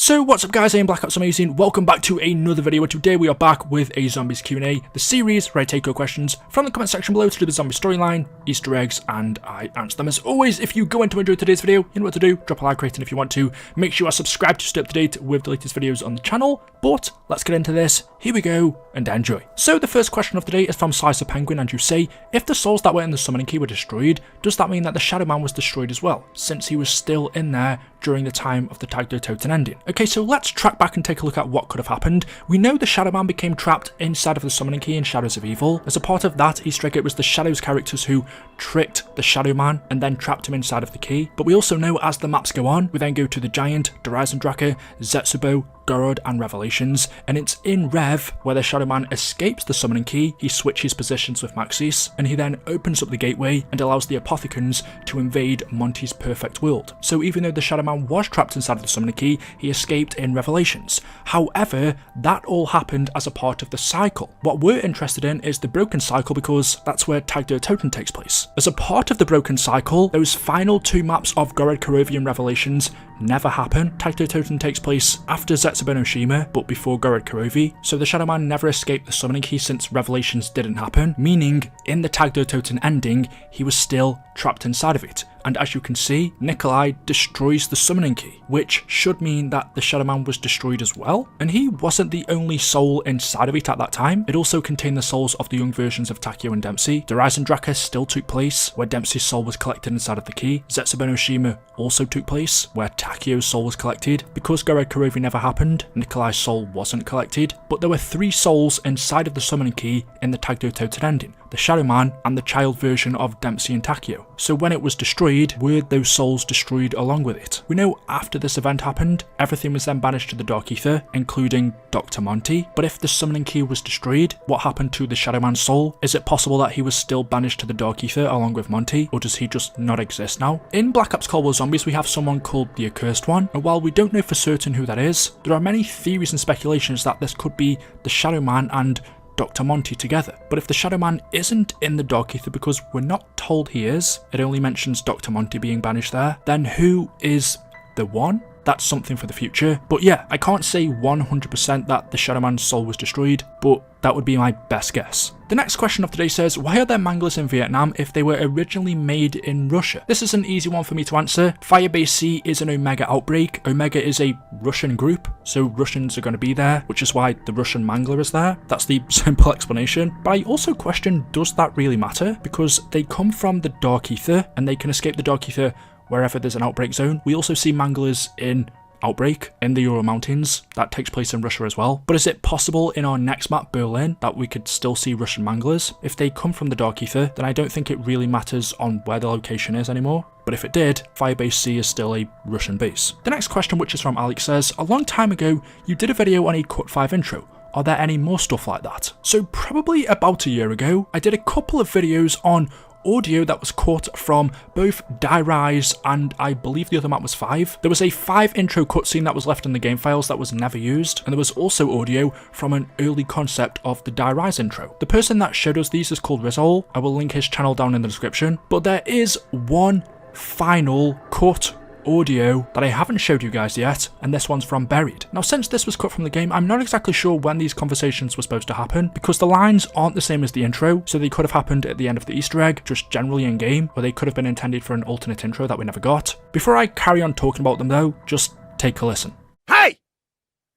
So what's up guys, I am BlackOpsAmazing, welcome back to another video, and today we are back with a Zombies Q&A, the series where I take your questions from the comment section below to do the zombie storyline, Easter eggs, and I answer them. As always, if you go in to enjoy today's video, you know what to do, drop a like rating if you want to, make sure you are subscribed to stay up to date with the latest videos on the channel, but let's get into this, here we go, and enjoy. So the first question of the day is from Slicer Penguin, and you say, if the souls that were in the summoning key were destroyed, does that mean that the Shadow Man was destroyed as well, since he was still in there during the time of the Tag der Toten ending? Okay, so let's track back and take a look at what could have happened. We know the Shadow Man became trapped inside of the summoning key in Shadows of Evil. As a part of that Easter egg, it was the Shadows characters who tricked the Shadow Man and then trapped him inside of the key. But we also know as the maps go on, we then go to the Giant, Dreisendrache, Zetsubo, Gorod and Revelations, and it's in Rev where the Shadow Man escapes the summoning key, he switches positions with Maxis, and he then opens up the gateway and allows the Apothicons to invade Monty's perfect world. So even though the Shadow Man was trapped inside of the summoning key, he escaped in Revelations. However, that all happened as a part of the cycle. What we're interested in is the broken cycle, because that's where Tag der Toten takes place. As a part of the broken cycle, those final two maps of Gorod, Kurovi and Revelations never happen. Tag der Toten takes place after Zetsubo no Shima, but before Gorod Kurovi, so the Shadow Man never escaped the summoning key since Revelations didn't happen, meaning in the Tag der Toten ending, he was still trapped inside of it. And as you can see, Nikolai destroys the summoning key, which should mean that the Shadow Man was destroyed as well. And he wasn't the only soul inside of it at that time. It also contained the souls of the young versions of Takeo and Dempsey. The Dreisendrache still took place, where Dempsey's soul was collected inside of the key. Zetsubo no Shima also took place, where Takeo's soul was collected. Because Gorod Kurovi never happened, Nikolai's soul wasn't collected. But there were three souls inside of the summoning key in the Tag der Toten ending: the Shadow Man and the child version of Dempsey and Takeo. So when it was destroyed, were those souls destroyed along with it? We know after this event happened, everything was then banished to the Dark Ether, including Dr. Monty. But if the summoning key was destroyed, what happened to the Shadow Man's soul? Is it possible that he was still banished to the Dark Ether along with Monty, or does he just not exist now? In Black Ops Cold War Zombies, we have someone called the Accursed One, and while we don't know for certain who that is, there are many theories and speculations that this could be the Shadow Man and Dr. Monty together. But if the Shadow Man isn't in the Dark Ether, because we're not told he is, it only mentions Dr. Monty being banished there, then who is the one? That's something for the future. But yeah, I can't say 100% that the Shadow Man's soul was destroyed, but that would be my best guess. The next question of the day says, why are there Manglers in Vietnam if they were originally made in Russia? This is an easy one for me to answer. Firebase C is an Omega outbreak. Omega is a Russian group, so Russians are going to be there, which is why the Russian Mangler is there. That's the simple explanation. But I also question, does that really matter? Because they come from the Dark Ether, and they can escape the Dark Ether wherever there's an outbreak zone. We also see Manglers in Outbreak in the Ural Mountains. That takes place in Russia as well. But is it possible in our next map, Berlin, that we could still see Russian Manglers? If they come from the Dark Ether, then I don't think it really matters on where the location is anymore. But if it did, Firebase C is still a Russian base. The next question, which is from Alex, says, a long time ago, you did a video on a Cut 5 intro. Are there any more stuff like that? So probably about a year ago, I did a couple of videos on audio that was cut from both Die Rise and I believe the other map was 5. There was a 5 intro cutscene that was left in the game files that was never used, and there was also audio from an early concept of the Die Rise intro. The person that showed us these is called Rizol. I will link his channel down in the description. But there is one final cut audio that I haven't showed you guys yet, and this one's from Buried. Now, since this was cut from the game, I'm not exactly sure when these conversations were supposed to happen, because the lines aren't the same as the intro, so they could have happened at the end of the Easter egg, just generally in game, or they could have been intended for an alternate intro that we never got. Before I carry on talking about them though, just take a listen. Hey!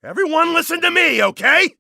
Everyone listen to me, okay?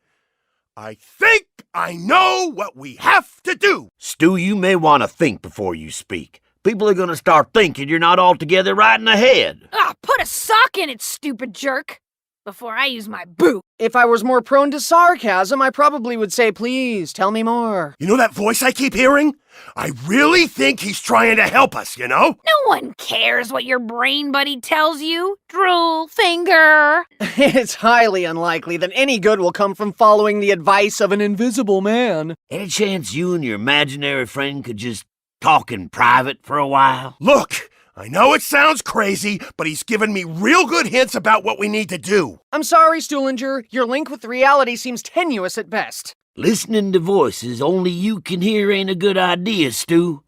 I think I know what we have to do. Stu, you may want to think before you speak. People are gonna start thinking you're not altogether right in the head. Ah, put a sock in it, stupid jerk, before I use my boot. If I was more prone to sarcasm, I probably would say, please, tell me more. You know that voice I keep hearing? I really think he's trying to help us, you know? No one cares what your brain buddy tells you, drool finger. It's highly unlikely that any good will come from following the advice of an invisible man. Any chance you and your imaginary friend could just talk in private for a while? Look, I know it sounds crazy, but he's given me real good hints about what we need to do. I'm sorry, Stuhlinger. Your link with reality seems tenuous at best. Listening to voices only you can hear ain't a good idea, Stu.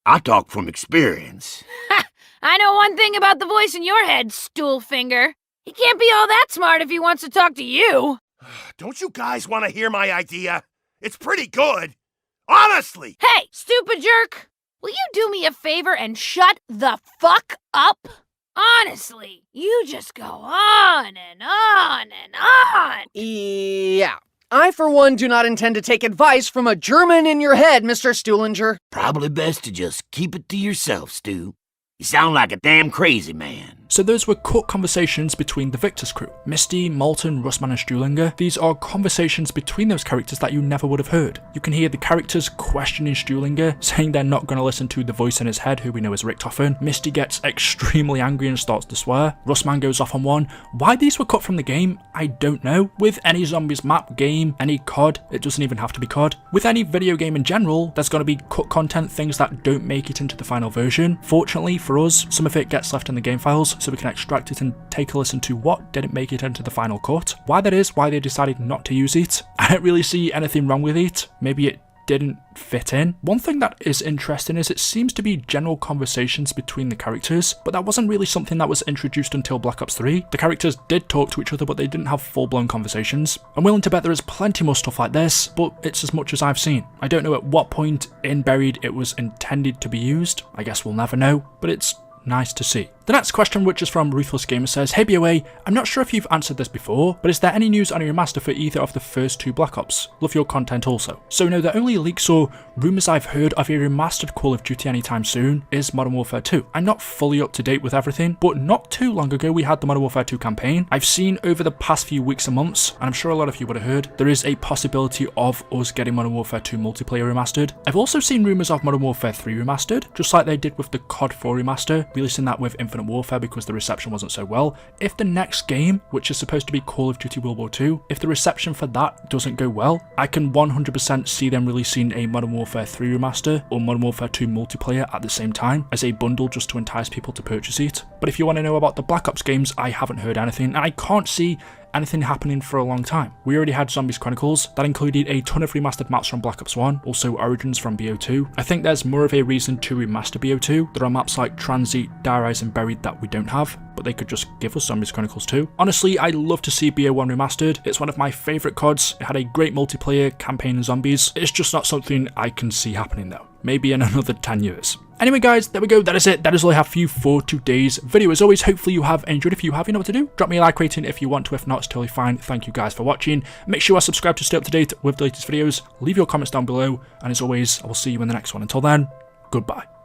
I talk from experience. Ha! I know one thing about the voice in your head, stool finger. He can't be all that smart if he wants to talk to you. Don't you guys want to hear my idea? It's pretty good. Honestly! Hey, stupid jerk! Will you do me a favor and shut the fuck up? Honestly, you just go on and on and on. Yeah. I, for one, do not intend to take advice from a German in your head, Mr. Stuhlinger. Probably best to just keep it to yourself, Stu. You sound like a damn crazy man. So those were cut conversations between the Victor's crew. Misty, Malton, Russman and Stuhlinger. These are conversations between those characters that you never would have heard. You can hear the characters questioning Stuhlinger, saying they're not going to listen to the voice in his head, who we know is Richtofen. Misty gets extremely angry and starts to swear. Russman goes off on one. Why these were cut from the game, I don't know. With any Zombies map, game, any COD, it doesn't even have to be COD. With any video game in general, there's going to be cut content, things that don't make it into the final version. Fortunately for us, some of it gets left in the game files, so we can extract it and take a listen to what didn't make it into the final cut. Why that is, why they decided not to use it, I don't really see anything wrong with it. Maybe it didn't fit in. One thing that is interesting is it seems to be general conversations between the characters, but that wasn't really something that was introduced until Black Ops 3. The characters did talk to each other, but they didn't have full-blown conversations. I'm willing to bet there is plenty more stuff like this, but it's as much as I've seen. I don't know at what point in Buried it was intended to be used. I guess we'll never know, but it's nice to see. The next question, which is from Ruthless Gamer, says, "Hey BOA, I'm not sure if you've answered this before, but is there any news on a remaster for either of the first two Black Ops? Love your content also." So no, the only leaks or rumours I've heard of a remastered Call of Duty anytime soon is Modern Warfare 2. I'm not fully up to date with everything, but not too long ago we had the Modern Warfare 2 campaign. I've seen over the past few weeks and months, and I'm sure a lot of you would have heard, there is a possibility of us getting Modern Warfare 2 multiplayer remastered. I've also seen rumours of Modern Warfare 3 remastered, just like they did with the COD 4 remaster, releasing that with Infinite Warfare because the reception wasn't so well. If the next game, which is supposed to be Call of Duty World War 2, if the reception for that doesn't go well, I can 100% see them releasing a Modern Warfare 3 remaster or Modern Warfare 2 multiplayer at the same time as a bundle just to entice people to purchase it. But if you want to know about the Black Ops games, I haven't heard anything, and I can't see anything happening for a long time. We already had Zombies Chronicles, that included a ton of remastered maps from Black Ops 1, also Origins from BO2. I think there's more of a reason to remaster BO2. There are maps like Transit, Dire Eyes and Buried that we don't have, but they could just give us Zombies Chronicles too. Honestly, I'd love to see BO1 remastered. It's one of my favourite CODs. It had a great multiplayer, campaign and zombies. It's just not something I can see happening though. Maybe in another 10 years. Anyway guys, there we go, that is it. That is all I have for you for today's video. As always, hopefully you have enjoyed. If you have, you know what to do. Drop me a like rating if you want to. If not, it's totally fine. Thank you guys for watching. Make sure you are subscribed to stay up to date with the latest videos. Leave your comments down below. And as always, I will see you in the next one. Until then, goodbye.